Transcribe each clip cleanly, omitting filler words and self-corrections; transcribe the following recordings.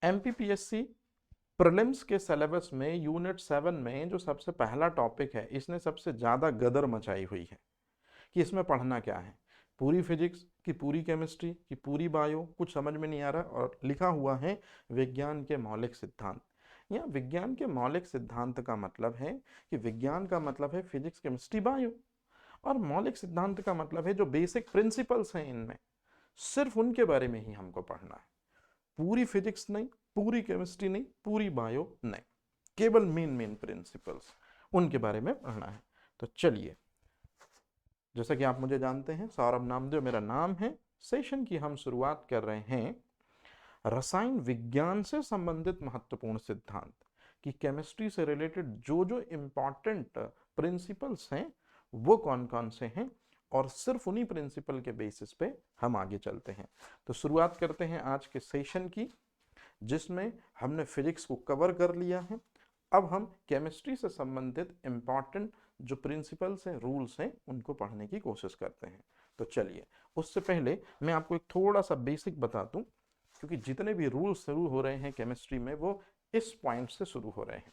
MPPSC prelims के syllabus में unit 7 में जो सबसे पहला टॉपिक है, इसने सबसे ज़्यादा गदर मचाई हुई है कि इसमें पढ़ना क्या है। पूरी फिजिक्स की पूरी केमिस्ट्री की पूरी बायो कुछ समझ में नहीं आ रहा, और लिखा हुआ है विज्ञान के मौलिक सिद्धांत। यहाँ विज्ञान के मौलिक सिद्धांत का मतलब है कि विज्ञान का मतलब है फिजिक्स केमिस्ट्री बायो, और मौलिक सिद्धांत का मतलब है जो बेसिक प्रिंसिपल्स हैं इनमें, सिर्फ उनके बारे में ही हमको पढ़ना है। पूरी फिजिक्स नहीं, पूरी केमिस्ट्री नहीं, पूरी बायो नहीं, केवल मेन मेन प्रिंसिपल्स उनके बारे में पढ़ना है। तो चलिए, जैसा कि आप मुझे जानते हैं, सौरभ नामदेव मेरा नाम है। सेशन की हम शुरुआत कर रहे हैं रसायन विज्ञान से संबंधित महत्वपूर्ण सिद्धांत कि केमिस्ट्री से रिलेटेड जो जो इंपॉर्टेंट प्रिंसिपल्स हैं वो कौन कौन से हैं, और सिर्फ उन्हीं प्रिंसिपल के बेसिस पे हम आगे चलते हैं। तो शुरुआत करते हैं आज के सेशन की, जिसमें हमने फिजिक्स को कवर कर लिया है। अब हम केमिस्ट्री से संबंधित इंपॉर्टेंट जो प्रिंसिपल्स हैं, रूल्स हैं, उनको पढ़ने की कोशिश करते हैं। तो चलिए, उससे पहले मैं आपको एक थोड़ा सा बेसिक बता दूं, क्योंकि जितने भी रूल्स शुरू हो रहे हैं केमिस्ट्री में वो इस पॉइंट से शुरू हो रहे हैं।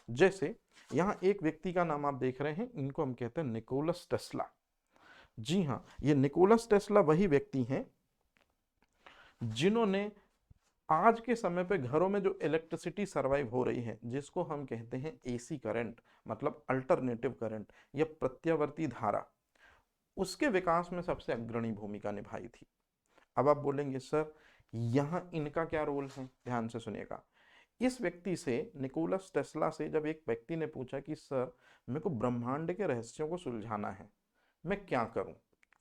जैसे यहाँ एक व्यक्ति का नाम आप देख रहे हैं, इनको हम कहते हैं निकोलस टेस्ला। जी हाँ, ये निकोलस टेस्ला वही व्यक्ति हैं जिन्होंने आज के समय पे घरों में जो इलेक्ट्रिसिटी सर्वाइव हो रही है, जिसको हम कहते हैं एसी करंट, मतलब अल्टरनेटिव करंट या प्रत्यावर्ती धारा, उसके विकास में सबसे अग्रणी भूमिका निभाई थी। अब आप बोलेंगे सर यहाँ इनका क्या रोल है, ध्यान से सुनिएगा। इस व्यक्ति से, निकोलस टेस्ला से, जब एक व्यक्ति ने पूछा कि सर मेरे को ब्रह्मांड के रहस्यों को सुलझाना है, मैं क्या करूं,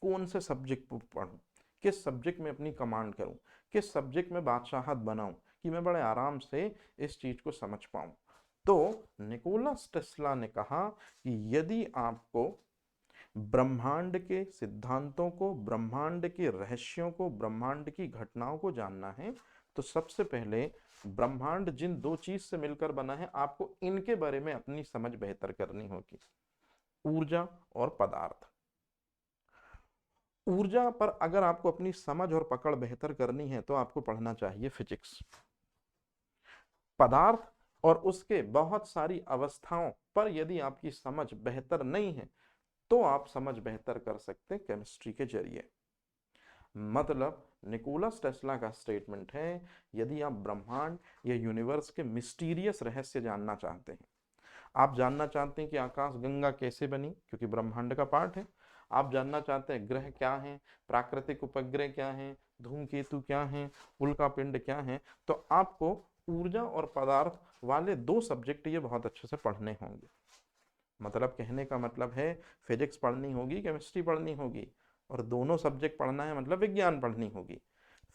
कौन से सब्जेक्ट पढ़ूं, किस सब्जेक्ट में अपनी कमांड करूं, किस सब्जेक्ट में बादशाहत बनाऊं कि मैं बड़े आराम से इस चीज को समझ पाऊं, तो निकोलस टेस्ला ने कहा कि यदि आपको ब्रह्मांड के सिद्धांतों को, ब्रह्मांड के रहस्यों को, ब्रह्मांड की घटनाओं को जानना है, तो सबसे पहले ब्रह्मांड जिन दो चीज से मिलकर बना है, आपको इनके बारे में अपनी समझ बेहतर करनी होगी, ऊर्जा और पदार्थ। ऊर्जा पर अगर आपको अपनी समझ और पकड़ बेहतर करनी है तो आपको पढ़ना चाहिए फिजिक्स। पदार्थ और उसके बहुत सारी अवस्थाओं पर यदि आपकी समझ बेहतर नहीं है तो आप समझ बेहतर कर सकते हैं केमिस्ट्री के जरिए। मतलब निकोलस टेस्ला का स्टेटमेंट है, यदि आप ब्रह्मांड या यूनिवर्स के मिस्टीरियस रहस्य जानना चाहते हैं, आप जानना चाहते हैं कि आकाश गंगा कैसे बनी, क्योंकि ब्रह्मांड का पार्ट है, आप जानना चाहते हैं ग्रह क्या हैं, प्राकृतिक उपग्रह क्या हैं, धूमकेतु क्या हैं, उल्का पिंड क्या हैं, तो आपको ऊर्जा और पदार्थ वाले दो सब्जेक्ट ये बहुत अच्छे से पढ़ने होंगे। मतलब कहने का मतलब है फिजिक्स पढ़नी होगी, केमिस्ट्री पढ़नी होगी, और दोनों सब्जेक्ट पढ़ना है, मतलब विज्ञान पढ़नी होगी।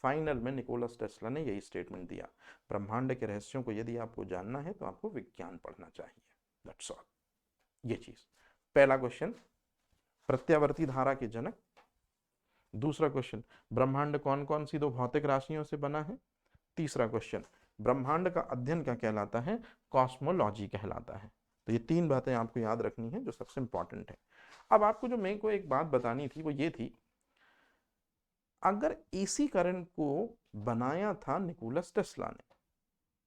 फाइनल में निकोलस टेस्ला ने यही स्टेटमेंट दिया, ब्रह्मांड के रहस्यों को यदि आपको जानना है तो आपको विज्ञान पढ़ना चाहिए। That's all. ये चीज पहला क्वेश्चन, प्रत्यावर्ती धारा के जनक। दूसरा क्वेश्चन, ब्रह्मांड कौन कौन सी दो भौतिक राशियों से बना है। तीसरा क्वेश्चन, ब्रह्मांड का अध्ययन क्या कहलाता है, कॉस्मोलॉजी कहलाता है। तो ये तीन बातें आपको याद रखनी है जो सबसे इंपॉर्टेंट है। अब आपको जो मेरे को एक बात बतानी थी वो ये थी, अगर एसी करंट को बनाया था निकोलस टेस्ला ने,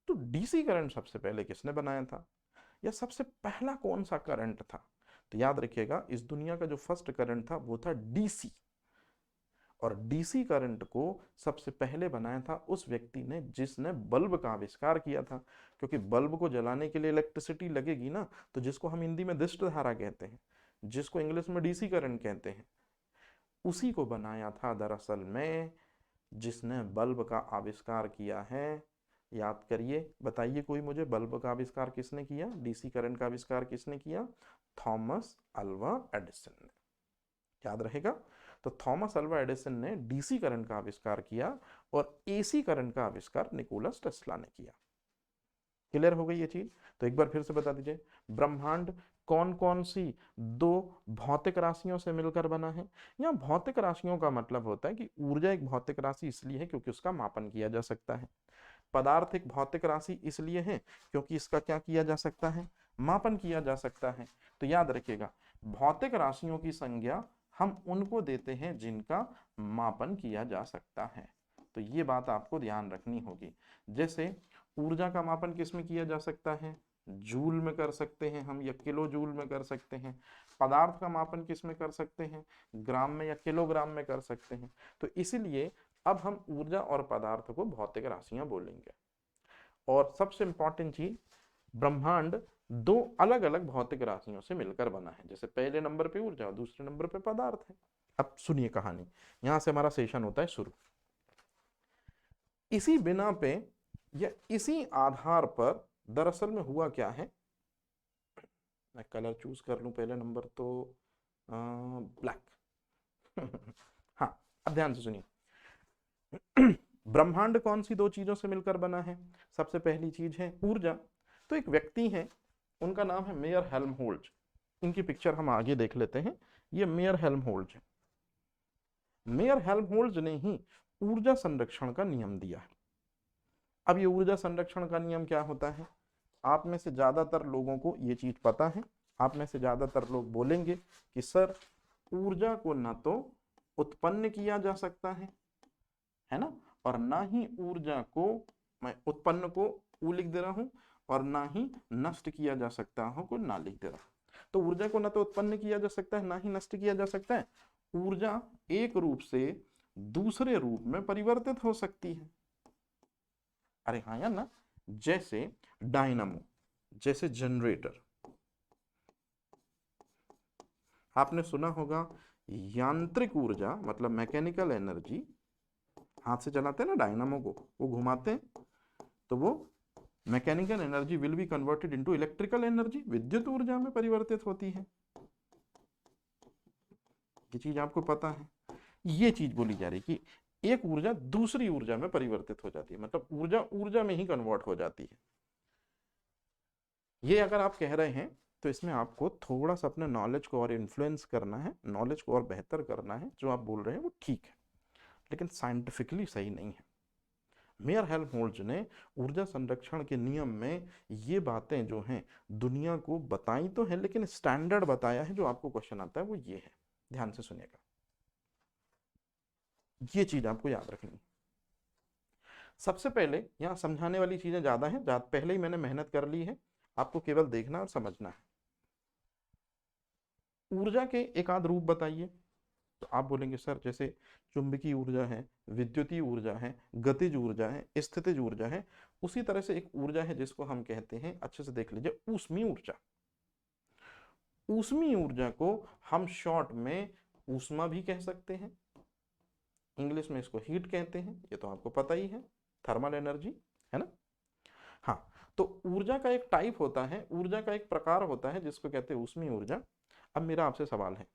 तो डीसी करंट सबसे पहले किसने बनाया था, या सबसे पहला कौन सा करंट था। तो याद रखिएगा, इस दुनिया का जो फर्स्ट करंट था वो था डीसी, और डीसी करंट को सबसे पहले बनाया था उस व्यक्ति ने जिसने बल्ब का आविष्कार किया था, क्योंकि बल्ब को जलाने के लिए इलेक्ट्रिसिटी लगेगी ना, तो जिसको हम हिंदी में दिष्ट धारा कहते हैं, जिसको इंग्लिश में डीसी करंट कहते हैं, उसी को बनाया था दरअसल में जिसने बल्ब का आविष्कार किया है। याद करिए, बताइए कोई मुझे, बल्ब का आविष्कार किसने किया, डीसी करंट का आविष्कार किसने किया, थॉमस अल्वा एडिसन ने। याद रहेगा, तो थॉमस अल्वा एडिसन ने डीसी करंट का आविष्कार किया और एसी करंट का आविष्कार निकोलस टेस्ला ने किया। क्लियर हो गई ये चीज। तो एक बार फिर से बता दीजिए, ब्रह्मांड कौन कौन सी दो भौतिक राशियों से मिलकर बना है। यहाँ भौतिक राशियों का मतलब होता है कि ऊर्जा एक भौतिक राशि इसलिए है क्योंकि उसका मापन किया जा सकता है, पदार्थ एक भौतिक राशि इसलिए है क्योंकि इसका क्या किया जा सकता है, मापन किया जा सकता है। तो याद रखिएगा, भौतिक राशियों की संज्ञा हम उनको देते हैं जिनका मापन किया जा सकता है। तो ये बात आपको ध्यान रखनी होगी। जैसे ऊर्जा का मापन किस में किया जा सकता है, जूल में कर सकते हैं हम या किलो जूल में कर सकते हैं। पदार्थ का मापन किस में कर सकते हैं, ग्राम में या किलोग्राम में कर सकते हैं। तो इसीलिए अब हम ऊर्जा और पदार्थ को भौतिक राशियां बोलेंगे। और सबसे इंपॉर्टेंट चीज, ब्रह्मांड दो अलग अलग भौतिक राशियों से मिलकर बना है। जैसे पहले नंबर पे ऊर्जा और दूसरे नंबर पे पदार्थ है। अब सुनिए कहानी, यहां से हमारा सेशन होता है शुरू। इसी बिना पे या इसी आधार पर दरअसल में हुआ क्या है, मैं कलर चूज कर लूं पहले नंबर तो ब्लैक। हाँ, अब ध्यान से सुनिए। ब्रह्मांड कौन सी दो चीजों से मिलकर बना है? सबसे पहली चीज है ऊर्जा। तो एक व्यक्ति है, उनका नाम है मेयर हेल्महोल्ट्ज। इनकी पिक्चर हम आगे देख लेते हैं। ये मेयर हेल्महोल्ट्ज है। मेयर हेल्महोल्ट्ज ने ही ऊर्जा संरक्षण का नियम दिया है। अब ये ऊर्जा संरक्षण का नियम क्या होता है? आप में से ज्यादातर लोगों को ये चीज पता है। आप में से ज्यादातर लोग बोलेंगे कि सर, ऊर्जा को न तो उत्पन्न किया जा सकता है ना, और ना ही ऊर्जा को, मैं उत्पन्न को ऊ लिख दे रहा हूं, और ना ही नष्ट किया जा सकता हो को ना लिख दे रहा हूं। तो ऊर्जा को ना तो उत्पन्न किया जा सकता है, ना ही नष्ट किया जा सकता है। ऊर्जा एक रूप से दूसरे रूप में परिवर्तित हो सकती है। अरे हाँ या ना, जैसे डायनामो, जैसे जनरेटर। आपने सुना होगा यांत्रिक ऊर्जा मतलब मैकेनिकल एनर्जी, हाथ से चलाते हैं ना डायनामो को, वो घुमाते हैं तो वो mechanical energy will be converted into electrical energy, विद्युत ऊर्जा में परिवर्तित होती है। ये चीज आपको पता है। ये चीज बोली जा रही कि एक ऊर्जा दूसरी ऊर्जा में परिवर्तित हो जाती है, मतलब ऊर्जा ऊर्जा में ही कन्वर्ट हो जाती है। ये अगर आप कह रहे हैं तो इसमें आपको थोड़ा सा अपने नॉलेज को और इन्फ्लुएंस करना है, नॉलेज को और बेहतर करना है। जो आप बोल रहे हैं वो ठीक है, लेकिन साइंटिफिकली सही नहीं है। मेयर हेल्महोल्ट्ज ने ऊर्जा संरक्षण के नियम में ये बातें जो हैं दुनिया को बताई तो है, लेकिन स्टैंडर्ड बताया है। जो आपको क्वेश्चन आता है वो ये है, ध्यान से सुनिएगा। ये चीज आपको याद रखनी है। सबसे पहले यहाँ समझाने वाली चीजें ज्यादा हैं, पहले ही मैंने मेहनत कर ली है, आपको केवल देखना और समझना है। ऊर्जा के एक आध रूप बताइए। तो आप बोलेंगे सर जैसे चुंबकीय ऊर्जा है, विद्युतीय ऊर्जा है, गतिज ऊर्जा है, स्थितिज ऊर्जा है। उसी तरह से एक ऊर्जा है जिसको हम कहते हैं, अच्छे से देख लीजिए, ऊष्मीय ऊर्जा। ऊष्मीय ऊर्जा को हम शॉर्ट में ऊष्मा भी कह सकते हैं, इंग्लिश में इसको हीट कहते हैं, ये तो आपको पता ही है, थर्मल एनर्जी, है ना। हाँ, तो ऊर्जा का एक टाइप होता है, ऊर्जा का एक प्रकार होता है जिसको कहते हैं ऊष्मीय ऊर्जा। अब मेरा आपसे सवाल है,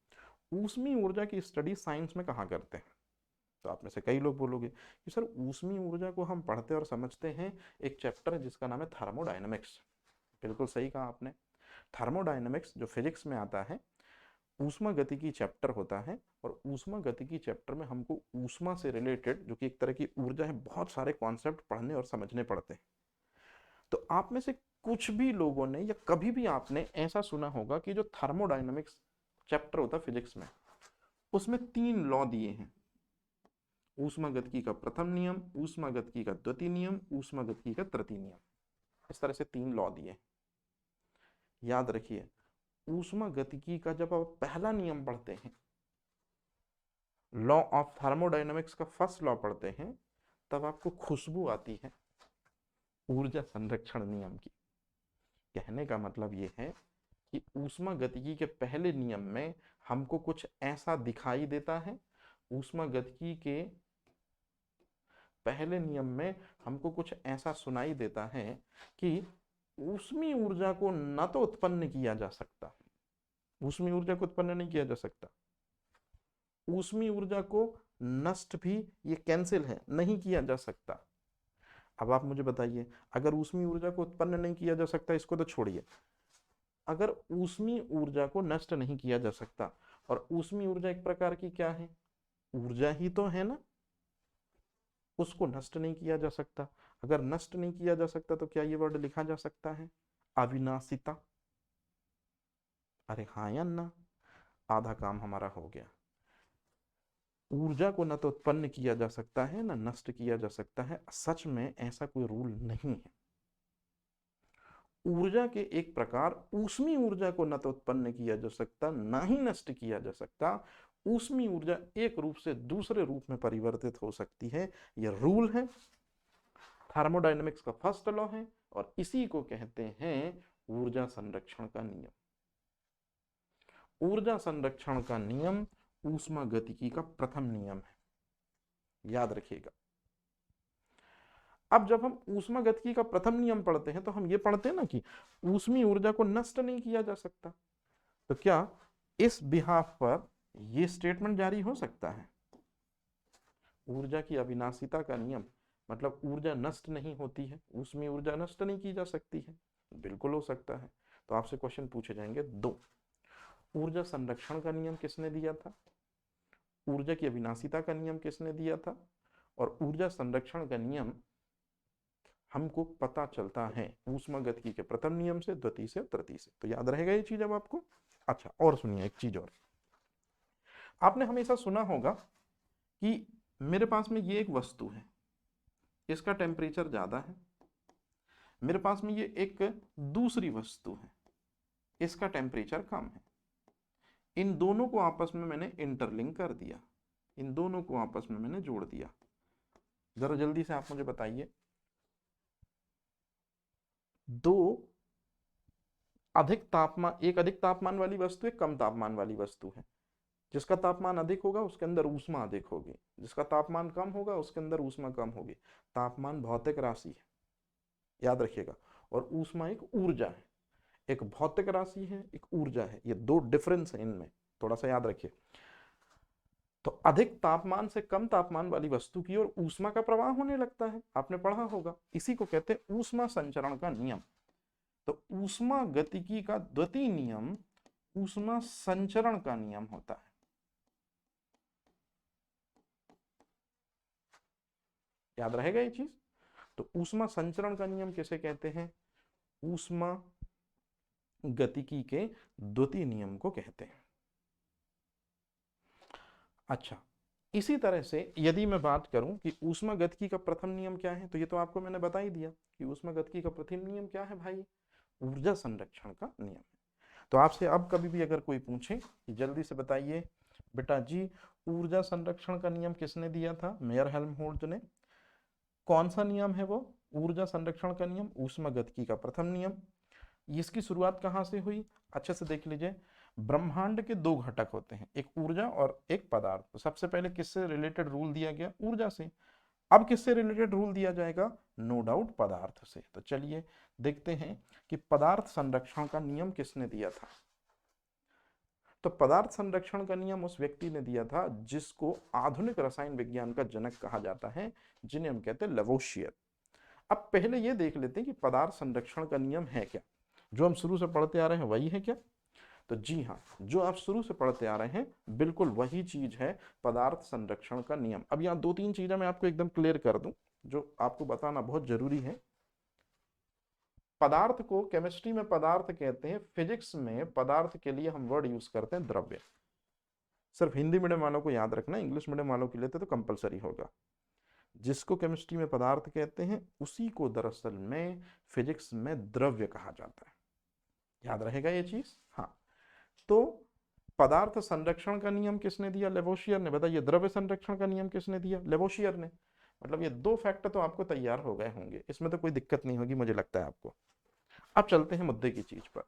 ऊष्मीय ऊर्जा की स्टडी साइंस में कहाँ करते हैं? तो आप में से कई लोग बोलोगे कि सर ऊष्मीय ऊर्जा को हम पढ़ते और समझते हैं, एक चैप्टर है जिसका नाम है थर्मोडायनेमिक्स। बिल्कुल सही कहा आपने। थर्मोडायनेमिक्स जो फिजिक्स में आता है, ऊष्मा गतिकी चैप्टर होता है, और ऊष्मा गतिकी चैप्टर में हमको ऊष्मा से रिलेटेड, जो कि एक तरह की ऊर्जा है, बहुत सारे कॉन्सेप्ट पढ़ने और समझने पड़ते हैं। तो आप में से कुछ भी लोगों ने या कभी भी आपने ऐसा सुना होगा कि जो थर्मोडायनेमिक्स चैप्टर होता है फिजिक्स में, उसमें 3 लॉ दिए हैं। ऊष्मागतिकी का प्रथम नियम, ऊष्मागतिकी का द्वितीय नियम, ऊष्मागतिकी का तृतीय नियम। इस तरह से 3 लॉ दिए। याद रखिए, ऊष्मागतिकी का जब आप पहला नियम पढ़ते हैं, लॉ ऑफ थर्मोडायनेमिक्स का फर्स्ट लॉ पढ़ते हैं, तब आपको खुशबू आती है ऊर्जा संरक्षण नियम की। कहने का मतलब ये है कि ऊष्मागतिकी के पहले नियम में हमको कुछ ऐसा दिखाई देता है, ऊष्मागतिकी के पहले नियम में हमको कुछ ऐसा सुनाई देता है कि ऊष्मीय ऊर्जा को न तो उत्पन्न किया जा सकता, ऊष्मीय ऊर्जा को उत्पन्न नहीं किया जा सकता, ऊष्मीय ऊर्जा को नष्ट भी, ये कैंसिल है, नहीं किया जा सकता। अब आप मुझे बताइए, अगर ऊष्मीय ऊर्जा को उत्पन्न नहीं किया जा सकता, इसको तो छोड़िए, अगर ऊष्मीय ऊर्जा को नष्ट नहीं किया जा सकता, और ऊष्मीय ऊर्जा एक प्रकार की क्या है, ऊर्जा ही तो है ना, उसको नष्ट नहीं किया जा सकता। अगर नष्ट नहीं किया जा सकता तो क्या ये वर्ड लिखा जा सकता है, अविनाशिता? अरे हाँ या ना, आधा काम हमारा हो गया। ऊर्जा को न तो उत्पन्न किया जा सकता है न नष्ट किया जा सकता है। सच में ऐसा कोई रूल नहीं है। ऊर्जा के एक प्रकार ऊष्मीय ऊर्जा को न तो उत्पन्न किया जा सकता न ही नष्ट किया जा सकता। ऊष्मीय ऊर्जा एक रूप से दूसरे रूप में परिवर्तित हो सकती है। यह रूल है, थर्मोडायनेमिक्स का फर्स्ट लॉ है, और इसी को कहते हैं ऊर्जा संरक्षण का नियम। ऊर्जा संरक्षण का नियम ऊष्मागतिकी का प्रथम नियम है, याद रखिएगा। अब जब हम ऊष्मागतिकी का प्रथम नियम पढ़ते हैं तो हम ये पढ़ते हैं ना कि ऊष्मीय ऊर्जा को नष्ट नहीं किया जा सकता। तो क्या इस बिहाफ पर यह स्टेटमेंट जारी हो सकता है? ऊर्जा की अविनाशिता का नियम मतलब ऊर्जा नष्ट नहीं होती है, ऊष्मीय ऊर्जा नष्ट नहीं की जा सकती है। बिल्कुल हो सकता है। तो आपसे क्वेश्चन पूछे जाएंगे दो। ऊर्जा संरक्षण का नियम किसने दिया था? ऊर्जा की अविनाशिता का नियम किसने दिया था? और ऊर्जा संरक्षण का नियम हमको पता चलता है ऊष्मागतिकी के प्रथम नियम से, द्वितीय से, तृतीय से। तो याद रहेगा ये चीज अब आपको। अच्छा, और सुनिए एक चीज और। आपने हमेशा सुना होगा कि मेरे पास में ये एक वस्तु है, इसका टेम्परेचर ज्यादा है। मेरे पास में ये एक दूसरी वस्तु है, इसका टेम्परेचर कम है। इन दोनों को आपस में मैंने इंटरलिंक कर दिया, इन दोनों को आपस में मैंने जोड़ दिया। जरा जल्दी से आप मुझे बताइए, एक अधिक तापमान वाली वस्तु, एक कम तापमान वाली वस्तु है। जिसका तापमान अधिक होगा उसके अंदर ऊष्मा अधिक होगी, जिसका तापमान कम होगा उसके अंदर ऊष्मा कम होगी। तापमान भौतिक राशि है, याद रखिएगा। और ऊष्मा एक ऊर्जा है। एक भौतिक राशि है, एक ऊर्जा है, ये दो डिफरेंस है इनमें, थोड़ा सा याद रखिए। तो अधिक तापमान से कम तापमान वाली वस्तु की ओर ऊष्मा का प्रवाह होने लगता है, आपने पढ़ा होगा। इसी को कहते हैं ऊष्मा संचरण का नियम। तो ऊष्मा गतिकी का द्वितीय नियम ऊष्मा संचरण का नियम होता है। याद रहेगा ये चीज। तो ऊष्मा संचरण का नियम किसे कहते हैं? ऊष्मा गतिकी के द्वितीय नियम को कहते हैं। अच्छा, इसी तरह से यदि मैं बात करूं कि ऊष्मागतिकी का प्रथम नियम क्या है, तो ये तो आपको मैंने बता ही दिया कि ऊष्मागतिकी का प्रथम नियम क्या है भाई, ऊर्जा संरक्षण का नियम है। तो आपसे अब कभी भी अगर कोई पूछे कि जल्दी से बताइए बेटा जी ऊर्जा संरक्षण का नियम किसने दिया था? मेयर हेल्महोल्ट्ज ने। कौन सा नियम है वो? ऊर्जा संरक्षण का नियम, ऊष्मागतिकी का प्रथम नियम। इसकी शुरुआत कहां से हुई? अच्छे से देख लीजिए। ब्रह्मांड के दो घटक होते हैं, एक ऊर्जा और एक पदार्थ। तो सबसे पहले किससे रिलेटेड रूल दिया गया? ऊर्जा से। अब किससे रिलेटेड रूल दिया जाएगा? नो डाउट पदार्थ से। तो चलिए देखते हैं कि पदार्थ संरक्षण का नियम किसने दिया था। तो पदार्थ संरक्षण का नियम उस व्यक्ति ने दिया था जिसको आधुनिक रसायन विज्ञान का जनक कहा जाता है, जिन्हें हम कहते हैं लेवोशियर। अब पहले ये देख लेते हैं कि पदार्थ संरक्षण का नियम है क्या। जो हम शुरू से पढ़ते आ रहे हैं वही है क्या? तो जी हाँ, जो आप शुरू से पढ़ते आ रहे हैं बिल्कुल वही चीज है पदार्थ संरक्षण का नियम। अब यहाँ दो तीन चीजें मैं आपको एकदम क्लियर कर दूं जो आपको बताना बहुत जरूरी है। पदार्थ को केमिस्ट्री में पदार्थ कहते हैं, फिजिक्स में पदार्थ के लिए हम वर्ड यूज करते हैं द्रव्य। सिर्फ हिंदी मीडियम वालों को याद रखना, इंग्लिश मीडियम वालों के लिए तो कंपलसरी होगा। जिसको केमिस्ट्री में पदार्थ कहते हैं उसी को दरअसल में फिजिक्स में द्रव्य कहा जाता है। याद रहेगा ये चीज। हाँ, तो पदार्थ संरक्षण का नियम किसने दिया? लेवोशियर ने। बताइए द्रव्य संरक्षण का नियम किसने दिया? लेवोशियर ने। मतलब ये दो फैक्टर तो आपको तैयार हो गए होंगे, इसमें तो कोई दिक्कत नहीं होगी मुझे लगता है आपको। अब चलते हैं मुद्दे की चीज पर।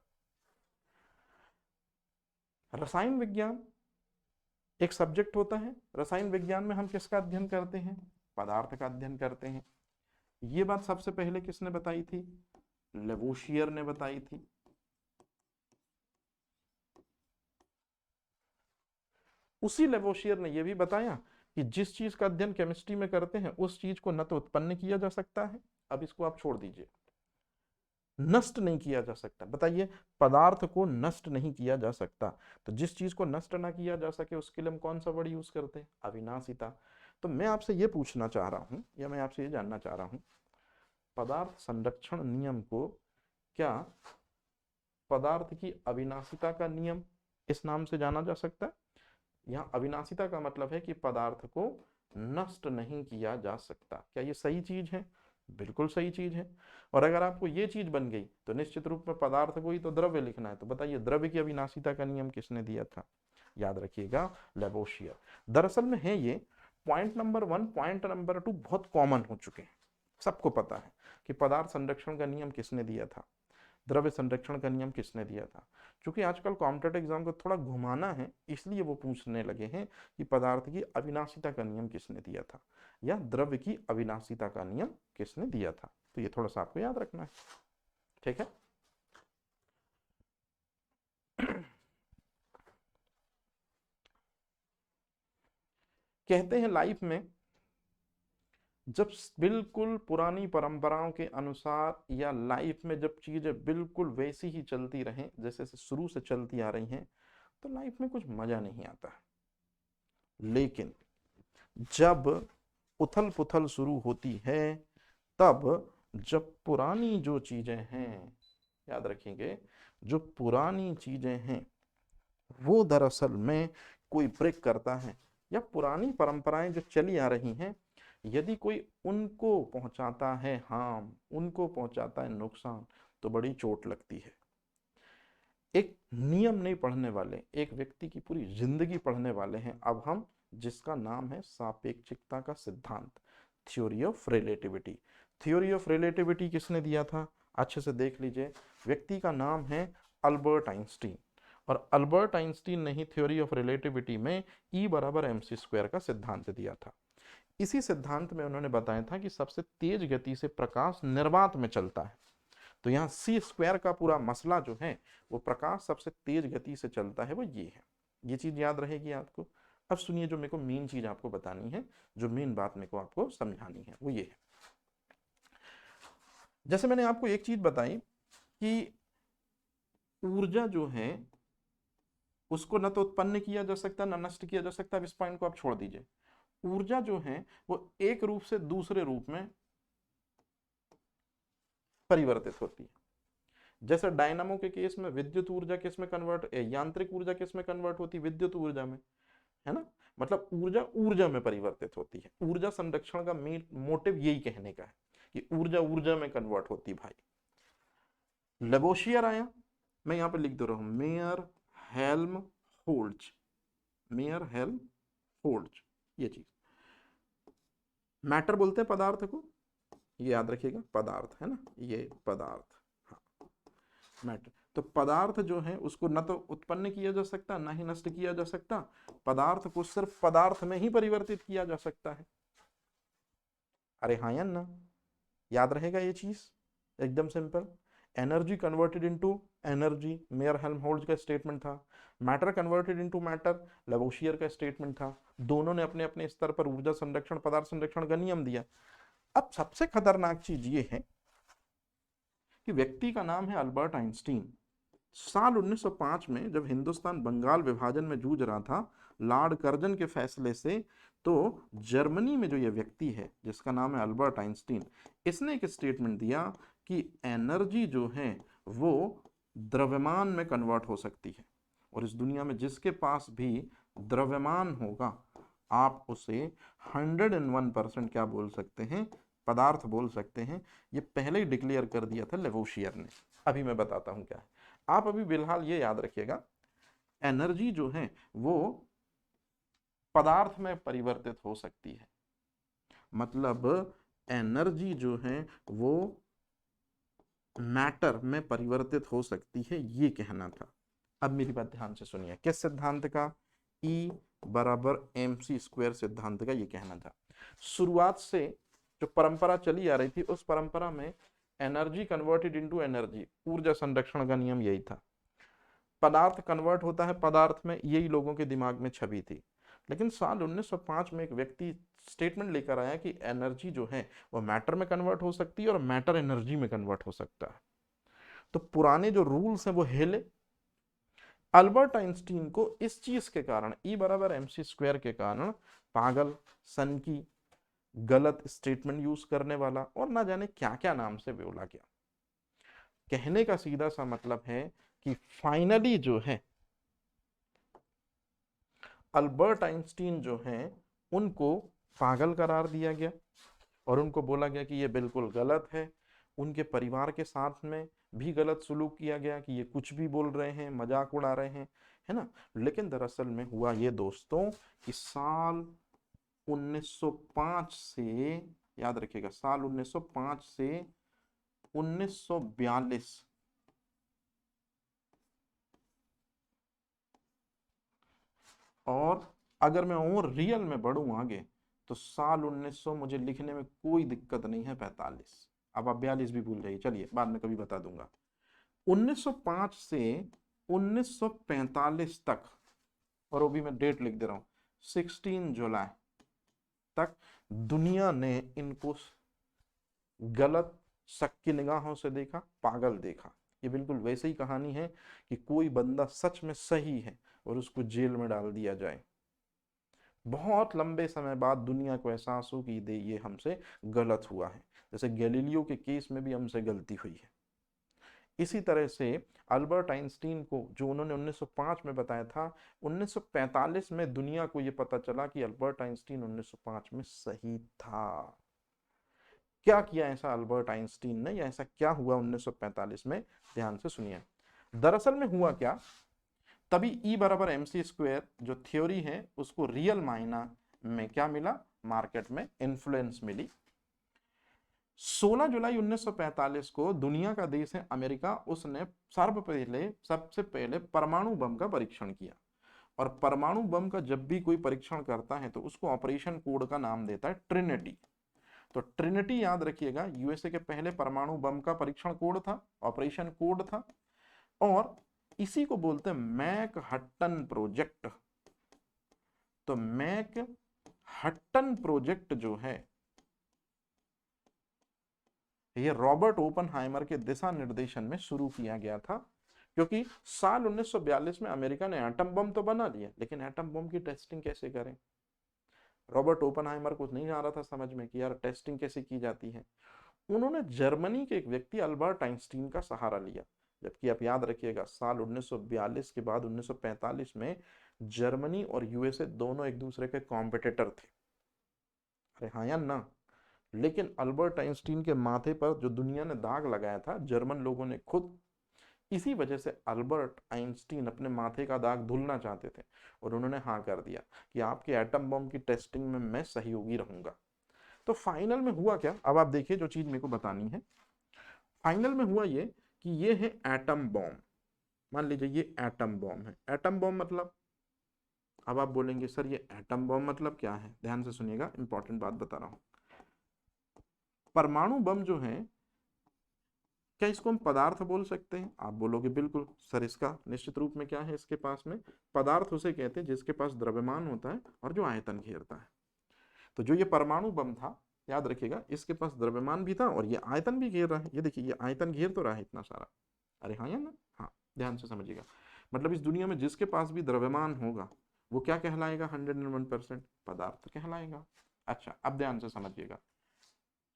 रसायन विज्ञान एक सब्जेक्ट होता है। रसायन विज्ञान में हम किसका अध्ययन करते हैं? पदार्थ का अध्ययन करते हैं। ये बात सबसे पहले किसने बताई थी? लेवोशियर ने बताई थी। उसी लेवोशियर ने यह भी बताया कि जिस चीज का अध्ययन केमिस्ट्री में करते हैं उस चीज को न तो उत्पन्न किया जा सकता है, अब इसको आप छोड़ दीजिए, नष्ट नहीं किया जा सकता। बताइए, पदार्थ को नष्ट नहीं किया जा सकता। तो जिस चीज को नष्ट ना किया जा सके उसके लिए हम कौन सा वर्ड यूज करते हैं? अविनाशिता। तो मैं आपसे ये पूछना चाह रहा हूं या मैं आपसे ये जानना चाह रहा हूं, पदार्थ संरक्षण नियम को क्या पदार्थ की अविनाशिता का नियम इस नाम से जाना जा सकता है? यहाँ अविनाशिता का मतलब है कि पदार्थ को नष्ट नहीं किया जा सकता। क्या ये सही चीज है? बिल्कुल सही चीज है। और अगर आपको ये चीज बन गई तो निश्चित रूप में पदार्थ को ही तो द्रव्य लिखना है। तो बताइए द्रव्य की अविनाशिता का नियम किसने दिया था? याद रखिएगा, लेबोशियर। दरअसल में है ये पॉइंट नंबर 1, पॉइंट नंबर 2 बहुत कॉमन हो चुके हैं, सबको पता है कि पदार्थ संरक्षण का नियम किसने दिया था, द्रव्य संरक्षण का नियम किसने दिया था। क्योंकि आजकल कॉम्पिटेटिव एग्जाम को थोड़ा घुमाना है, इसलिए वो पूछने लगे हैं कि पदार्थ की अविनाशिता का नियम किसने दिया था या द्रव्य की अविनाशिता का नियम किसने दिया था। तो ये थोड़ा सा आपको याद रखना है, ठीक है। कहते हैं लाइफ में जब बिल्कुल पुरानी परंपराओं के अनुसार या लाइफ में जब चीजें बिल्कुल वैसी ही चलती रहें जैसे से शुरू से चलती आ रही हैं तो लाइफ में कुछ मजा नहीं आता। लेकिन जब उथल पुथल शुरू होती है तब जब पुरानी जो चीजें हैं, याद रखेंगे, जो पुरानी चीजें हैं वो दरअसल में कोई ब्रेक करता है या पुरानी परंपराएं जो चली आ रही हैं यदि कोई उनको पहुंचाता है हार्म, उनको पहुंचाता है नुकसान, तो बड़ी चोट लगती है। एक नियम नहीं पढ़ने वाले, एक व्यक्ति की पूरी जिंदगी पढ़ने वाले हैं अब हम, जिसका नाम है सापेक्षिकता का सिद्धांत, theory of relativity. Theory of relativity किसने दिया था? अच्छे से देख लीजिए, व्यक्ति का नाम है अल्बर्ट आइंस्टीन। और अल्बर्ट आइंस्टीन ने ही थ्योरी ऑफ रिलेटिविटी में E बराबर mc² का सिद्धांत दिया था। इसी सिद्धांत में उन्होंने बताया था कि सबसे तेज गति से प्रकाश निर्वात में चलता है। तो यहाँ c² का पूरा मसला जो है वो प्रकाश सबसे तेज गति से चलता है, वो ये है। ये चीज याद रहेगी आपको। अब सुनिए, जो मेरे को मेन चीज आपको बतानी है, जो मेन बात मेरे को आपको समझानी है वो ये है। जैसे मैंने आपको एक चीज बताई कि ऊर्जा जो है उसको न तो उत्पन्न किया जा सकता न नष्ट किया जा सकता। अब इस पॉइंट को आप छोड़ दीजिए। ऊर्जा जो है वो एक रूप से दूसरे रूप में परिवर्तित होती है। जैसे डायनामो के केस में विद्युत ऊर्जा किस में कन्वर्ट, यांत्रिक ऊर्जा किस में कन्वर्ट होती है? विद्युत ऊर्जा में, है ना। मतलब ऊर्जा ऊर्जा में परिवर्तित होती है। ऊर्जा संरक्षण का मेन मोटिव यही कहने का है कि ऊर्जा ऊर्जा में कन्वर्ट होती भाई। लेबोशियर आया, मैं यहां पे लिख दे रहा हूं मेयर हेल्म होल्ट्ज, मेयर हेल्म होल्ट्ज। ये चीज मैटर बोलते हैं पदार्थ को, ये याद रखिएगा, पदार्थ है ना, ये पदार्थ, हाँ मैटर। तो पदार्थ जो है उसको न तो उत्पन्न किया जा सकता ना ही नष्ट किया जा सकता, पदार्थ को सिर्फ पदार्थ में ही परिवर्तित किया जा सकता है। अरे हाँ या ना, याद रहेगा ये चीज, एकदम simple. Energy converted into energy, mayor Helmholtz का स्टेटमेंट था। मैटर कन्वर्टेड इनटू मैटर, लेबोशियर का स्टेटमेंट था। दोनों ने अपने अपने स्तर पर ऊर्जा संरक्षण, पदार्थ संरक्षण का नियम दिया। अब सबसे खतरनाक चीज ये है कि व्यक्ति का नाम है अल्बर्ट आइंस्टीन। साल 1905 में जब हिंदुस्तान बंगाल विभाजन में जूझ रहा था लॉर्ड कर्जन के फैसले से, तो जर्मनी में जो ये व्यक्ति है जिसका नाम है अल्बर्ट आइंस्टीन, इसने एक स्टेटमेंट दिया कि एनर्जी जो है वो द्रव्यमान में कन्वर्ट हो सकती है। और इस दुनिया में जिसके पास भी द्रव्यमान होगा आप उसे 101% क्या बोल सकते हैं? पदार्थ बोल सकते हैं। ये पहले ही डिक्लेयर कर दिया था लेवोशियर ने। अभी मैं बताता हूं क्या है। आप अभी फिलहाल ये याद रखिएगा, एनर्जी जो है वो पदार्थ में परिवर्तित हो सकती है। मतलब एनर्जी जो है वो मैटर में परिवर्तित हो सकती है, ये कहना था। अब मेरी बात ध्यान से सुनिए, किस सिद्धांत का? E बराबर mc² सिद्धांत का ये कहना था। शुरुआत से जो परंपरा चली आ रही थी उस परंपरा में एनर्जी कन्वर्टेड इनटू एनर्जी, ऊर्जा संरक्षण का नियम यही था। पदार्थ कन्वर्ट होता है पदार्थ में, यही लोगों के दिमाग में छवि थी। लेकिन साल 1905 में एक व्यक्ति स्टेटमेंट लेकर आया कि एनर्जी जो है वो मैटर में कन्वर्ट हो सकती है और मैटर एनर्जी में कन्वर्ट हो सकता है। तो पुराने जो रूल्स हैं वो हिले। अल्बर्ट आइंस्टीन को इस चीज के कारण, E बराबर mc² के कारण, पागल, सन की, गलत स्टेटमेंट यूज करने वाला और ना जाने क्या क्या नाम से बोला गया। कहने का सीधा सा मतलब है कि फाइनली जो है अल्बर्ट आइंस्टीन जो हैं उनको पागल करार दिया गया और उनको बोला गया कि ये बिल्कुल गलत है। उनके परिवार के साथ में भी गलत सुलूक किया गया कि ये कुछ भी बोल रहे हैं, मजाक उड़ा रहे हैं, है ना। लेकिन दरअसल में हुआ ये दोस्तों कि साल 1905 से, याद रखिएगा, साल 1905 से 1942, और अगर मैं और रियल में बढ़ूं आगे तो साल 1900, मुझे लिखने में कोई दिक्कत नहीं है, 45। अब आप 42 भी भूल जाइए, चलिए बाद में कभी बता दूंगा। 1905 से 1945 तक, और वो भी मैं डेट लिख दे रहा हूं, 16 जुलाई तक दुनिया ने इनको गलत, शक की निगाहों से देखा, पागल देखा। ये बिल्कुल वैसे ही कहानी है कि कोई बंदा सच में सही है और उसको जेल में डाल दिया जाए। बहुत लंबे समय बाद दुनिया को एहसास हो कि ये हमसे गलत हुआ है। जैसे गैलीलियो के केस में भी हमसे गलती हुई है। इसी तरह से अल्बर्ट आइंस्टीन को जो उन्होंने 1905 में बताया था, 1945 में दुनिया को यह पता चला कि अल्बर्ट आइंस्टीन 1905 में सही था। क्या किया ऐसा अल्बर्ट आइंस्टीन ने, या ऐसा क्या हुआ 1945 में, ध्यान से सुनिए। दरअसल में हुआ क्या, तभी E बराबर MC स्क्वायर जो थ्योरी है उसको रियल मायना में क्या मिला, मार्केट में इन्फ्लुएंस मिली। 16 जुलाई 1945 को दुनिया का देश है अमेरिका, उसने सबसे पहले परमाणु बम का परीक्षण किया। और परमाणु बम का जब भी कोई परीक्षण करता है तो उसको ऑपरेशन कोड का नाम देता है ट्रिनिटी। तो ट्रिनिटी याद रखिएगा, यूएसए के पहले परमाणु बम का परीक्षण कोड था, ऑपरेशन कोड था। और इसी को बोलते हैं मैकहट्टन प्रोजेक्ट। तो मैकहट्टन प्रोजेक्ट जो है ये रॉबर्ट ओपनहाइमर के दिशा निर्देशन में शुरू किया गया था, क्योंकि साल 1942 में अमेरिका ने एटम बम तो बना लिया, लेकिन एटम बम की टेस्टिंग कैसे करें। रॉबर्ट ओपनहाइमर को नहीं आ रहा था समझ में कि यार टेस्टिंग कैसे की जाती है। उन्होंने जर्मनी के एक व्यक्ति अल्बर्ट आइंस्टीन का सहारा लिया। जबकि आप याद रखिएगा, साल 1942 के बाद 1945 में जर्मनी और यूएसए दोनों एक दूसरे के कॉम्पिटिटर थे। अरे हाँ या ना। लेकिन अल्बर्ट आइंस्टीन के माथे पर जो दुनिया ने दाग लगाया था, जर्मन लोगों ने खुद, इसी वजह से अल्बर्ट आइंस्टीन अपने माथे का दाग धुलना चाहते थे और उन्होंने हाँ कर दिया कि आपके एटम बम की टेस्टिंग में मैं सहयोगी रहूंगा। तो फाइनल में हुआ क्या, अब आप देखिए जो चीज मेरे को बतानी है। फाइनल में हुआ ये कि ये है एटम बॉम्ब। मान लीजिए ये एटम बॉम्ब है। एटम बॉम्ब मतलब, अब आप बोलेंगे सर ये एटम बॉम्ब मतलब क्या है, ध्यान से सुनिएगा, इंपॉर्टेंट बात बता रहा हूं। परमाणु बम जो है, क्या इसको हम पदार्थ बोल सकते हैं? आप बोलोगे बिल्कुल सर, इसका निश्चित रूप में क्या है, इसके पास में पदार्थ उसे कहते हैं जिसके पास द्रव्यमान होता है और जो आयतन घेरता है। तो जो ये परमाणु बम था, याद रखिएगा, इसके पास द्रव्यमान भी था और ये आयतन भी घेर रहा है। ये देखिए, ये आयतन घेर तो रहा है इतना सारा। अरे हाँ या ना, हाँ, ध्यान से समझिएगा। मतलब इस दुनिया में जिसके पास भी द्रव्यमान होगा वो क्या कहलाएगा, 101% पदार्थ कहलाएगा। अच्छा, अब ध्यान से समझिएगा।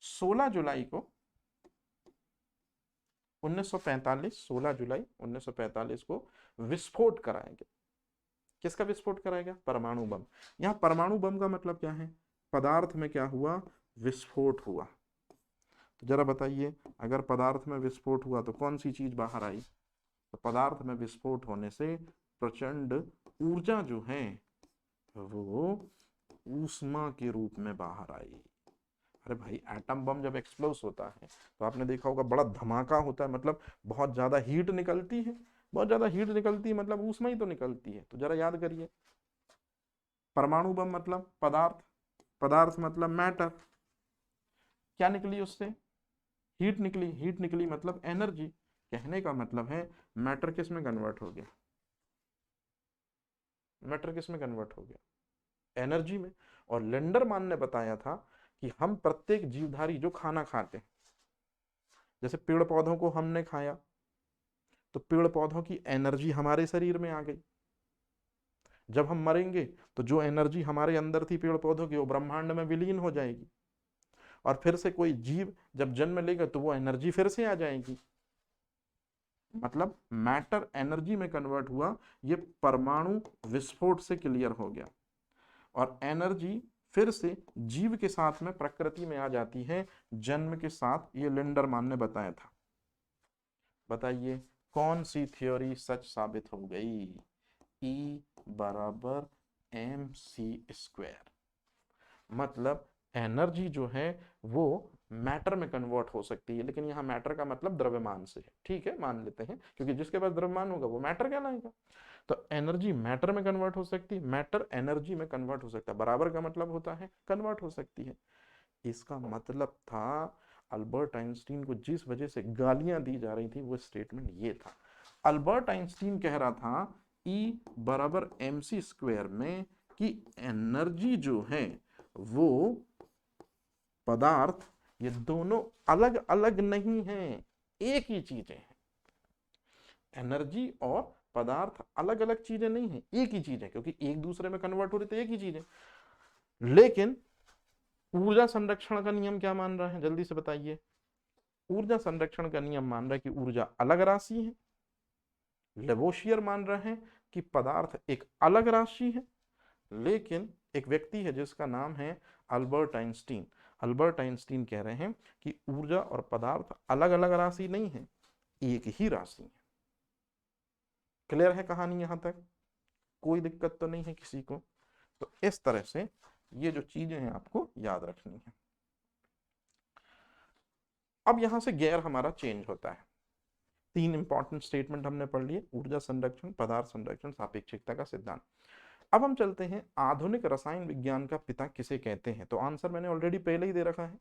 16 जुलाई को 1945, 16 जुलाई 1945 को विस्फोट कराएंगे। किसका विस्फोट कराएगा? परमाणु बम। यहाँ परमाणु बम का मतलब क्या है, पदार्थ में क्या हुआ, विस्फोट हुआ। तो जरा बताइए, अगर पदार्थ में विस्फोट हुआ तो कौन सी चीज बाहर आई? तो पदार्थ में विस्फोट होने से प्रचंड ऊर्जा जो है वो ऊष्मा के रूप में बाहर आई। अरे भाई, एटम बम जब एक्सप्लोस होता है तो आपने देखा होगा बड़ा धमाका होता है, मतलब बहुत ज्यादा हीट निकलती है। बहुत ज्यादा हीट निकलती है मतलब ऊष्मा ही तो निकलती है। तो जरा याद करिए, परमाणु बम मतलब पदार्थ, पदार्थ मतलब मैटर, क्या निकली उससे? हीट निकली। हीट निकली मतलब एनर्जी। कहने का मतलब है मैटर किस में कन्वर्ट हो गया, मैटर किस में कन्वर्ट हो गया, एनर्जी में। और लेंडरमान ने बताया था कि हम प्रत्येक जीवधारी जो खाना खाते हैं, जैसे पेड़ पौधों को हमने खाया तो पेड़ पौधों की एनर्जी हमारे शरीर में आ गई। जब हम मरेंगे तो जो एनर्जी हमारे अंदर थी पेड़ पौधों की वो ब्रह्मांड में विलीन हो जाएगी, और फिर से कोई जीव जब जन्म लेगा तो वो एनर्जी फिर से आ जाएगी। मतलब मैटर एनर्जी में कन्वर्ट हुआ, ये परमाणु विस्फोट से क्लियर हो गया। और एनर्जी फिर से जीव के साथ में प्रकृति में आ जाती है जन्म के साथ, ये लिंडरमैन ने बताया था। बताइए कौन सी थ्योरी सच साबित हो गई? E बराबर mc²। मतलब एनर्जी जो है वो मैटर में कन्वर्ट हो सकती है, लेकिन यहाँ मैटर का मतलब द्रव्यमान से है, ठीक है, मान लेते हैं, क्योंकि जिसके पास द्रव्यमान होगा वो मैटर कहलाएगा। तो एनर्जी मैटर में कन्वर्ट हो सकती है, मैटर एनर्जी में कन्वर्ट हो सकता है, बराबर का मतलब होता है कन्वर्ट हो सकती है। इसका मतलब था अल्बर्ट आइंस्टीन को जिस वजह से गालियां दी जा रही थी वो स्टेटमेंट ये था। अल्बर्ट आइंस्टीन कह रहा था E बराबर mc² में कि एनर्जी जो है वो पदार्थ, ये दोनों अलग अलग नहीं हैं, एक ही चीजें हैं। एनर्जी और पदार्थ अलग अलग चीजें नहीं हैं, एक ही चीज है, क्योंकि एक दूसरे में कन्वर्ट हो रही तो एक ही चीज है। लेकिन ऊर्जा संरक्षण का नियम क्या मान रहा है, जल्दी से बताइए। ऊर्जा संरक्षण का नियम मान रहा है कि ऊर्जा अलग राशि है। लेवोशियर मान रहे हैं कि पदार्थ एक अलग राशि है। लेकिन एक व्यक्ति है जिसका नाम है अल्बर्ट आइंस्टीन। अल्बर्ट आइंस्टीन कह रहे हैं कि ऊर्जा और पदार्थ अलग अलग राशि नहीं है, एक ही राशि है। क्लियर है कहानी यहां तक? कोई दिक्कत तो नहीं है किसी को? तो इस तरह से ये जो चीजें हैं आपको याद रखनी है। अब यहां से गैर हमारा चेंज होता है। 3 इंपॉर्टेंट स्टेटमेंट हमने पढ़ लिए, ऊर्जा संरक्षण, पदार्थ संरक्षण, सापेक्षिकता का सिद्धांत। अब हम चलते हैं आधुनिक रसायन विज्ञान का पिता किसे कहते हैं। तो आंसर मैंने ऑलरेडी पहले ही दे रखा है।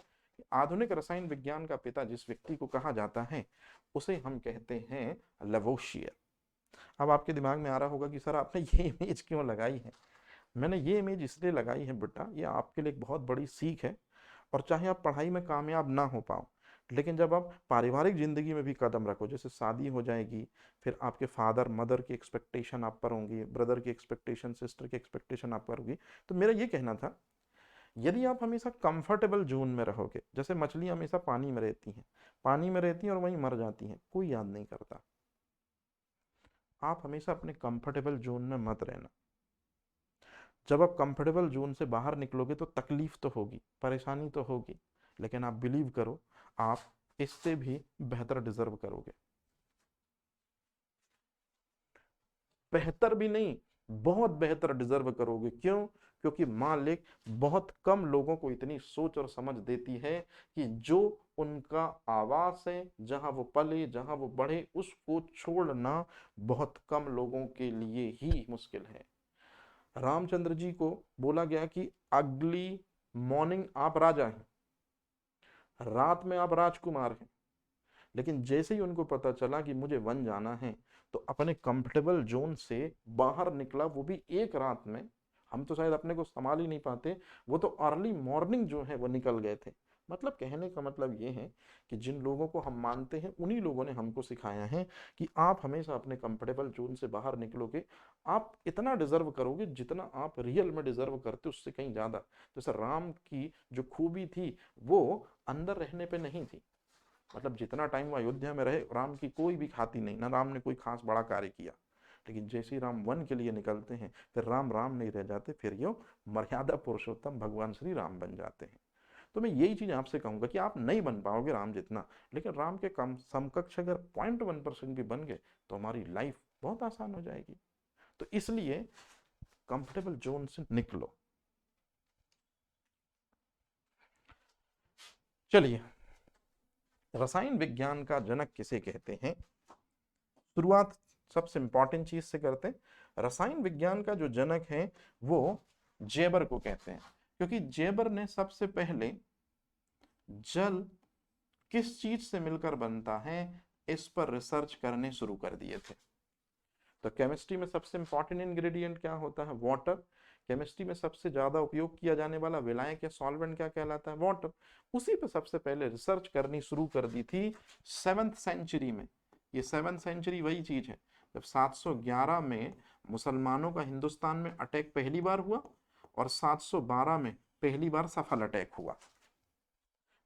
आधुनिक रसायन विज्ञान का पिता जिस व्यक्ति को कहा जाता है उसे हम कहते हैं लेवोशियर। अब आपके दिमाग में आ रहा होगा कि सर आपने ये इमेज क्यों लगाई है? मैंने ये इमेज इसलिए लगाई है बेटा, ये आपके लिए एक बहुत बड़ी सीख है। और चाहे आप पढ़ाई में कामयाब ना हो पाओ, लेकिन जब आप पारिवारिक जिंदगी में भी कदम रखो, जैसे शादी हो जाएगी, फिर आपके फादर मदर की एक्सपेक्टेशन आप पर होंगी, ब्रदर की एक्सपेक्टेशन, सिस्टर की एक्सपेक्टेशन आप पर होगी। तो मेरा ये कहना था, यदि आप हमेशा कंफर्टेबल जोन में रहोगे, जैसे मछलियां हमेशा पानी में रहती हैं, पानी में रहती हैं और वहीं मर जाती हैं, कोई याद नहीं करता। आप हमेशा अपने कंफर्टेबल जोन में मत रहना। जब आप कंफर्टेबल जोन से बाहर निकलोगे तो तकलीफ तो होगी, परेशानी तो होगी, लेकिन आप बिलीव करो, आप इससे भी बेहतर डिजर्व करोगे। बेहतर भी नहीं, बहुत बेहतर डिजर्व करोगे। क्यों? क्योंकि मालिक बहुत कम लोगों को इतनी सोच और समझ देती है कि जो उनका आवास है, जहां वो पले, जहां वो बढ़े, उसको छोड़ना बहुत कम लोगों के लिए ही मुश्किल है। रामचंद्र जी को बोला गया कि अगली मॉर्निंग आप राजा हैं, रात में आप राजकुमार हैं। लेकिन जैसे ही उनको पता चला कि मुझे वन जाना है, तो अपने कंफर्टेबल जोन से बाहर निकला, वो भी एक रात में। हम तो शायद अपने को संभाल ही नहीं पाते, वो तो अर्ली मॉर्निंग जो है वो निकल गए थे। मतलब कहने का मतलब ये है कि जिन लोगों को हम मानते हैं उन्हीं लोगों ने हमको सिखाया है कि आप हमेशा अपने कंफर्टेबल जोन से बाहर निकलोगे, आप इतना डिजर्व करोगे जितना आप रियल में डिजर्व करते, उससे कहीं ज्यादा। जैसे राम की जो खूबी थी वो अंदर रहने पे नहीं थी। मतलब जितना टाइम वो अयोध्या में रहे, राम की कोई भी खाती नहीं, ना राम ने कोई खास बड़ा कार्य किया। लेकिन जैसे ही राम वन के लिए निकलते हैं, फिर राम राम नहीं रह जाते, फिर ये मर्यादा पुरुषोत्तम भगवान श्री राम बन जाते हैं। तो मैं यही चीज आपसे कहूंगा कि आप नहीं बन पाओगे राम जितना, लेकिन राम के कम समकक्ष अगर 0.1% भी बन गए तो हमारी लाइफ बहुत आसान हो जाएगी। तो इसलिए कंफर्टेबल जोन से निकलो। चलिए, रसायन विज्ञान का जनक किसे कहते हैं? शुरुआत सबसे इंपॉर्टेंट चीज से करते हैं। रसायन विज्ञान का जो जनक है वो जेबर को कहते हैं, क्योंकि जेबर ने सबसे पहले जल किस चीज से मिलकर बनता है इस पर रिसर्च करने शुरू कर दिए थे। तो केमिस्ट्री में सबसे इंपॉर्टेंट इंग्रेडिएंट क्या होता है? वाटर। केमिस्ट्री में सबसे ज्यादा उपयोग किया जाने वाला विलायक या सॉल्वेंट क्या कहलाता है? वाटर। उसी पे सबसे पहले रिसर्च करनी शुरू कर दी थी 7th सेंचुरी में। ये 7th सेंचुरी वही चीज है जब 711 में मुसलमानों का हिंदुस्तान में अटैक पहली बार हुआ और 712 में पहली बार सफल अटैक हुआ।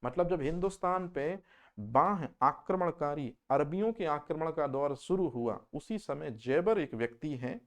मतलब जब हिंदुस्तान पे बाह्य आक्रमणकारी अरबियों के आक्रमण का दौर शुरू हुआ, उसी समय जैबर एक व्यक्ति है,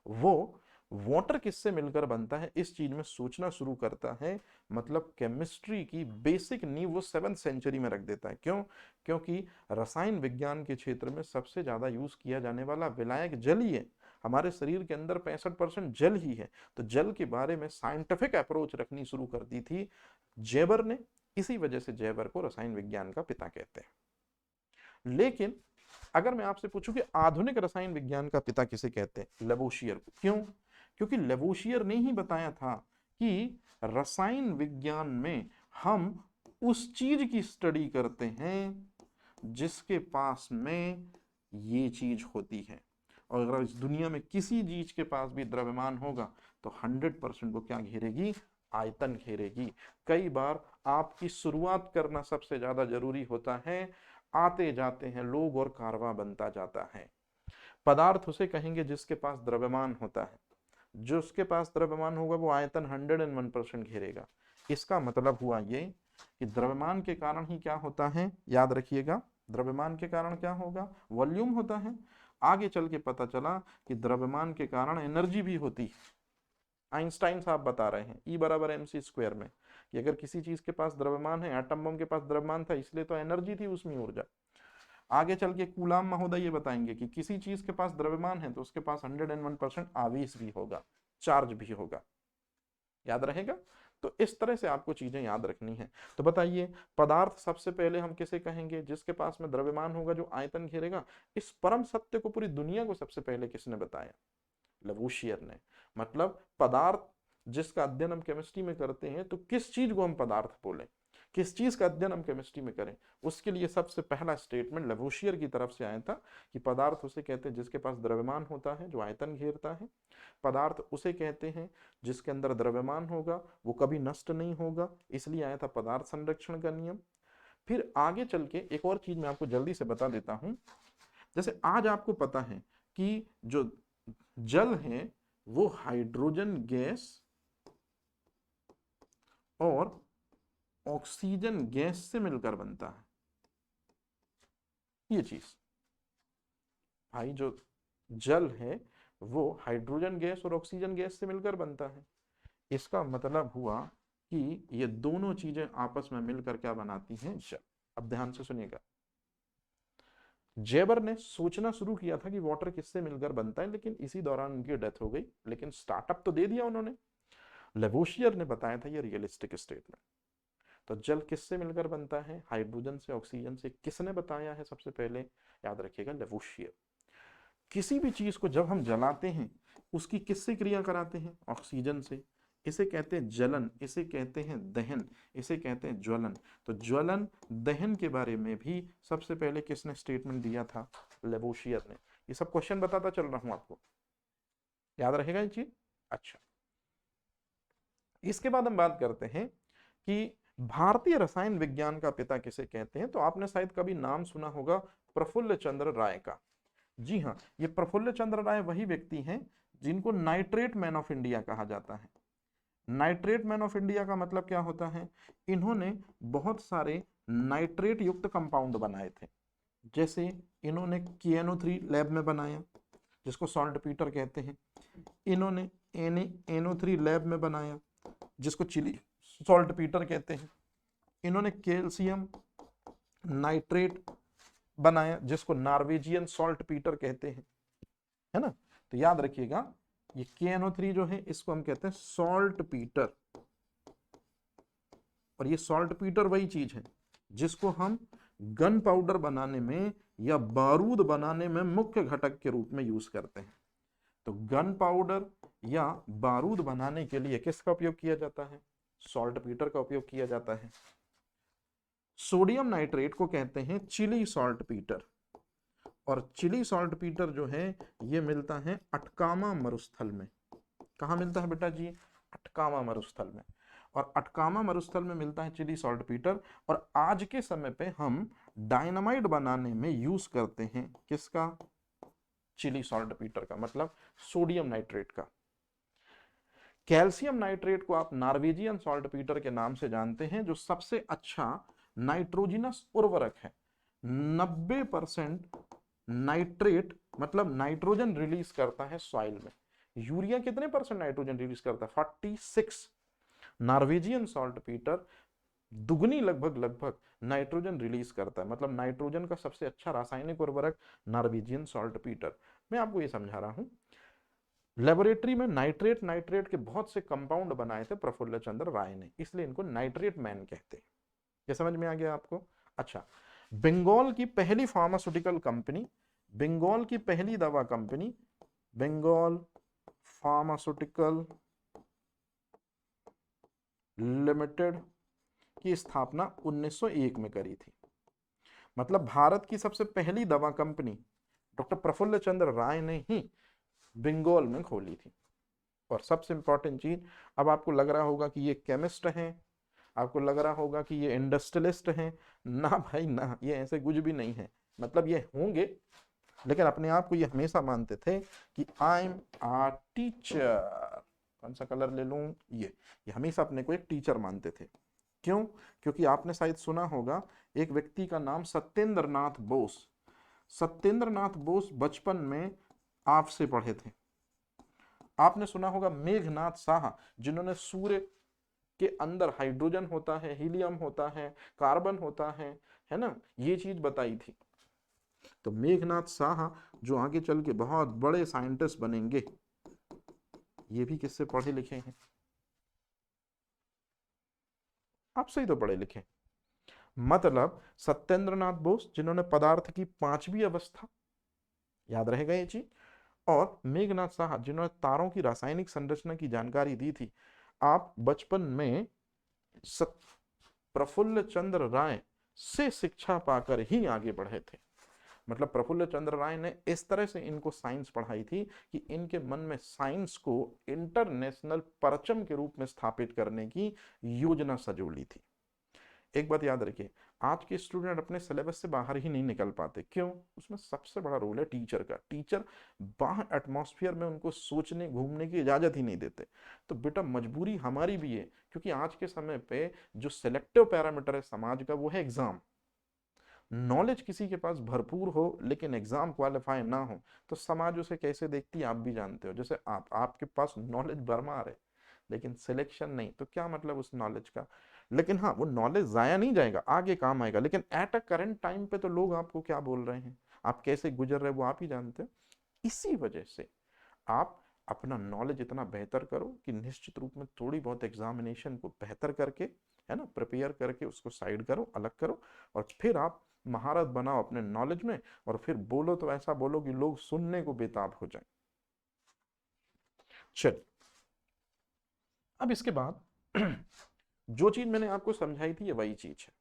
वो वाटर किससे मिलकर बनता है इस चीज में सोचना शुरू करता है। मतलब केमिस्ट्री की बेसिक नींव वो 7th सेंचुरी में रख देता है। क्यों? क्योंकि रसायन विज्ञान के क्षेत्र में सबसे ज्यादा यूज किया जाने वाला विलायक जल ही है। हमारे शरीर के अंदर 65% जल ही है, तो जल के बारे में साइंटिफिक अप्रोच रखनी शुरू कर दी थी जैबर ने। इसी वजह से जैबर को रसायन विज्ञान का पिता कहते हैं। लेकिन अगर मैं आपसे पूछूं कि आधुनिक रसायन विज्ञान का पिता किसे कहते हैं, लेवोशियर को। क्यों? क्योंकि लेवोशियर ने ही बताया था कि रसायन विज्ञान में हम उस चीज की स्टडी करते हैं जिसके पास में ये चीज होती है, और अगर इस दुनिया में किसी चीज के पास भी द्रव्यमान होगा तो 100% वो क्या घेरेगी, आयतन घेरेगी। कई बार आपकी शुरुआत करना सबसे ज्यादा जरूरी होता है, आते जाते हैं लोग और कारवां बनता जाता है। पदार्थ उसे कहेंगे जिसके पास द्रव्यमान होता है, जो उसके पास द्रव्यमान होगा वो आयतन 101% घेरेगा। इसका मतलब हुआ ये कि द्रव्यमान के कारण ही क्या होता है, याद रखिएगा, द्रव्यमान के कारण क्या होगा, वॉल्यूम होता है। आगे चल के पता चला कि द्रव्यमान के कारण एनर्जी भी होती है। आइंस्टाइन साहब बता रहे हैं E बराबर mc² में कि अगर किसी चीज के पास द्रव्यमान है, एटम बम के पास द्रव्यमान था इसलिए तो एनर्जी थी उसमें, ऊर्जा। आगे चल के कूलाम महोदय ये बताएंगे कि किसी चीज के पास द्रव्यमान है तो उसके पास 101% आवेश भी होगा, चार्ज भी होगा। याद रहेगा? तो इस तरह से आपको चीजें याद रखनी है। तो बताइए, पदार्थ सबसे पहले हम किसे कहेंगे, जिसके पास में द्रव्यमान होगा जो आयतन घेरेगा। इस परम सत्य को पूरी दुनिया को सबसे पहले किसने बताया, लवोशियर ने। मतलब पदार्थ जिसका अध्ययन हम केमिस्ट्री में करते हैं, तो किस चीज को हम पदार्थ बोले, किस चीज का अध्ययन हम केमिस्ट्री में करें, उसके लिए सबसे पहला स्टेटमेंट लवोशियर की तरफ से आया था कि पदार्थ उसे कहते हैं जिसके पास द्रव्यमान होता है जो आयतन घेरता है। पदार्थ उसे कहते हैं जिसके अंदर द्रव्यमान होगा, वो कभी नष्ट नहीं होगा, इसलिए आया था पदार्थ संरक्षण का नियम। फिर आगे चल के एक और चीज मैं आपको जल्दी से बता देता हूं। जैसे आज आपको पता है कि जो जल है वो हाइड्रोजन गैस और ऑक्सीजन गैस से मिलकर बनता है। ये चीज भाई, जो जल है वो हाइड्रोजन गैस और ऑक्सीजन गैस से मिलकर बनता है। इसका मतलब हुआ कि ये दोनों चीजें आपस में मिलकर क्या बनाती हैं, जल। अब ध्यान से सुनिएगा, जेबर ने सोचना शुरू किया था कि वाटर किससे मिलकर बनता है, लेकिन इसी दौरान उनकी डेथ हो गई। लेकिन स्टार्टअप तो दे दिया उन्होंने। लेवोशियर ने बताया था ये रियलिस्टिक स्टेटमेंट। तो जल किससे मिलकर बनता है, हाइड्रोजन से, ऑक्सीजन से। किसने बताया है सबसे पहले, याद रखिएगा, लेवोशियर। किसी भी चीज को जब हम जलाते हैं उसकी किससे क्रिया कराते हैं, ऑक्सीजन से। इसे कहते हैं जलन, इसे कहते हैं दहन, इसे कहते हैं ज्वलन। तो ज्वलन दहन के बारे में भी सबसे पहले किसने स्टेटमेंट दिया था, लेवोशियर ने। ये सब क्वेश्चन बताता चल रहा हूं आपको, याद रहेगा ये चीज। अच्छा, इसके बाद हम बात करते हैं कि भारतीय रसायन विज्ञान का पिता किसे कहते हैं। तो आपने शायद कभी नाम सुना होगा प्रफुल्ल चंद्र राय का। जी हाँ, ये प्रफुल्ल चंद्र राय वही व्यक्ति हैं जिनको नाइट्रेट मैन ऑफ इंडिया कहा जाता है। नाइट्रेट मैन ऑफ इंडिया का मतलब क्या होता है, इन्होंने बहुत सारे नाइट्रेट युक्त कंपाउंड बनाए थे। जैसे इन्होंने KNO3 लैब में बनाया जिसको सॉल्ट पीटर कहते हैं। इन्होंने NaNO3 लैब में बनाया जिसको चिली सॉल्ट पीटर कहते हैं। इन्होंने कैल्शियम नाइट्रेट बनाया जिसको नॉर्वेजियन सॉल्ट पीटर कहते हैं, है ना। तो याद रखिएगा, ये KNO3 जो है इसको हम कहते हैं सॉल्ट पीटर। और ये सॉल्ट पीटर वही चीज है जिसको हम गन पाउडर बनाने में या बारूद बनाने में मुख्य घटक के रूप में यूज करते हैं। तो गन पाउडर या बारूद बनाने के लिए किसका उपयोग किया जाता है, सॉल्ट पीटर का उपयोग किया जाता है। सोडियम नाइट्रेट को कहते हैं चिली सॉल्ट पीटर। और चिली सॉल्ट पीटर जो है ये मिलता है अटकामा मरुस्थल में। कहाँ मिलता है बेटा जी, अटकामा मरुस्थल में। और अटकामा मरुस्थल में मिलता है चिली सॉल्ट पीटर। और आज के समय पे हम डायनामाइट बनाने में यूज करते हैं किसका, चिली सॉल्ट पीटर का, मतलब सोडियम नाइट्रेट का। कैल्शियम नाइट्रेट को आप नॉर्वेजियन सॉल्ट पीटर के नाम से जानते हैं, जो सबसे अच्छा नाइट्रोजिनस उर्वरक है। 90% नाइट्रेट मतलब नाइट्रोजन रिलीज करता है सॉइल में। यूरिया कितने परसेंट नाइट्रोजन रिलीज करता है? 46। नॉर्वेजियन सॉल्ट पीटर दुगनी लगभग नाइट्रोजन रिलीज करता है। मतलब नाइट्रोजन का सबसे अच्छा रासायनिक उर्वरक नॉर्वेजियन सॉल्ट पीटर। मैं आपको ये समझा रहा हूं, लेबोरेटरी में नाइट्रेट के बहुत से कंपाउंड बनाए थे प्रफुल्ल चंद्र राय ने, इसलिए इनको नाइट्रेट मैन कहते हैं। ये समझ में आ गया आपको? अच्छा, बंगाल की पहली फार्मास्यूटिकल कंपनी, बंगाल की पहली दवा कंपनी बंगाल फार्मास्यूटिकल लिमिटेड की स्थापना 1901 में करी थी। मतलब भारत की सबसे पहली दवा कंपनी डॉक्टर प्रफुल्ल चंद्र राय ने ही बंगाल में खोली थी। और सबसे इंपॉर्टेंट चीज, अब आपको लग रहा होगा कि ये केमिस्ट हैं, आपको लग रहा होगा कि ये इंडस्ट्रियलिस्ट हैं। ना भाई ना, ये ऐसे कुछ भी नहीं है। मतलब ये होंगे, लेकिन अपने आप को ये हमेशा मानते थे कि आई एम आ टीचर। कौन सा कलर ले लूं? ये हमेशा अपने को एक टीचर मानते थे। क्यों? क्योंकि आपने शायद सुना होगा एक व्यक्ति का नाम सत्येंद्र नाथ बोस। सत्येंद्र नाथ बोस बचपन में आपसे पढ़े थे। आपने सुना होगा मेघनाथ साहा, जिन्होंने सूर्य के अंदर हाइड्रोजन होता है, हीलियम होता है, कार्बन होता है ना, ये चीज बताई थी। तो मेघनाथ साहा जो आगे चल के बहुत बड़े साइंटिस्ट बनेंगे, ये भी किससे पढ़े लिखे हैं? आपसे ही तो पढ़े लिखे। मतलब सत्येंद्र नाथ बोस जिन्होंने पदार्थ की 5वीं अवस्था, याद रहेगा ये चीज, और मेघनाथ साहा जिन्होंने तारों की रासायनिक संरचना की जानकारी दी थी। आप बचपन में प्रफुल्ल चंद्र राय से शिक्षा पाकर ही आगे बढ़े थे। मतलब प्रफुल्ल चंद्र राय ने इस तरह से इनको साइंस पढ़ाई थी कि इनके मन में साइंस को इंटरनेशनल परचम के रूप में स्थापित करने की योजना सजोली थी। एक बात याद रखिए, आज के स्टूडेंट अपने सिलेबस से बाहर ही नहीं निकल पाते। क्यों? उसमें सबसे बड़ा रोल है टीचर का। टीचर बाहर एटमॉस्फेयर में उनको सोचने घूमने की इजाजत ही नहीं देते। तो बेटा मजबूरी हमारी भी है, क्योंकि आज के समय पे जो सिलेक्टिव पैरामीटर है समाज का, वो है एग्जाम। नॉलेज किसी के पास भरपूर हो लेकिन एग्जाम क्वालिफाई ना हो तो समाज उसे कैसे देखती है आप भी जानते हो। जैसे आपके पास नॉलेज भरमार है लेकिन सिलेक्शन नहीं, तो क्या मतलब उस नॉलेज का? लेकिन हाँ, वो नॉलेज जाया नहीं जाएगा, आगे काम आएगा। लेकिन एट अ करंट टाइम पे तो लोग आपको क्या बोल रहे हैं, आप कैसे गुजर रहे हो, वो आप ही जानते हो। इसी वजह से आप अपना नॉलेज इतना बेहतर करो कि निश्चित रूप में थोड़ी बहुत एग्जामिनेशन को बेहतर करके, है ना, प्रिपेयर करके उसको साइड करो, अलग करो, और फिर आप महारत बनाओ अपने नॉलेज में। और फिर बोलो तो ऐसा बोलो कि लोग सुनने को बेताब हो जाए। चलिए, अब इसके बाद जो चीज मैंने आपको समझाई थी ये वही चीज है।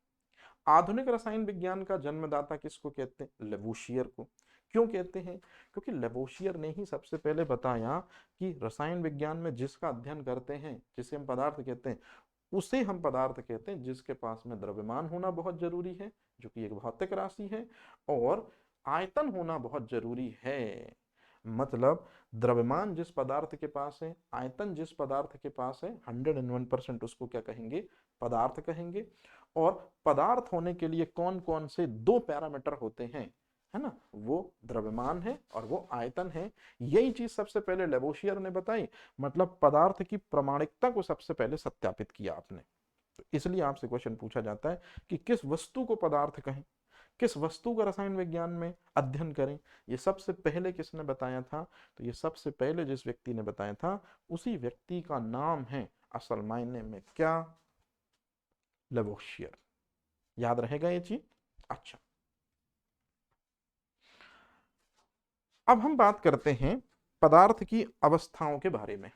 आधुनिक रसायन विज्ञान का जन्मदाता किसको कहते हैं? लेवोशियर को। क्यों कहते हैं? क्योंकि लेवोशियर ने ही सबसे पहले बताया कि रसायन विज्ञान में जिसका अध्ययन करते हैं, जिसे हम पदार्थ कहते हैं, उसे हम पदार्थ कहते हैं जिसके पास में द्रव्यमान होना बहुत जरूरी है, जो कि एक भौतिक राशि है, और आयतन होना बहुत जरूरी है। मतलब द्रव्यमान जिस पदार्थ के पास है, आयतन जिस पदार्थ के पास है, 101%, उसको क्या कहेंगे? पदार्थ कहेंगे। और पदार्थ होने के लिए कौन कौन से 2 पैरामीटर होते हैं, है ना, वो द्रव्यमान है और वो आयतन है। यही चीज सबसे पहले लेवोशियर ने बताई। मतलब पदार्थ की प्रामाणिकता को सबसे पहले सत्यापित किया आपने। तो इसलिए आपसे क्वेश्चन पूछा जाता है कि किस वस्तु को पदार्थ कहें, किस वस्तु का रसायन विज्ञान में अध्ययन करें। ये सबसे पहले किसने बताया था? तो ये सबसे पहले जिस व्यक्ति ने बताया था, उसी व्यक्ति का नाम है असल मायने में क्या? लेवोशियर। याद रहेगा ये चीज? अच्छा, अब हम बात करते हैं पदार्थ की अवस्थाओं के बारे में।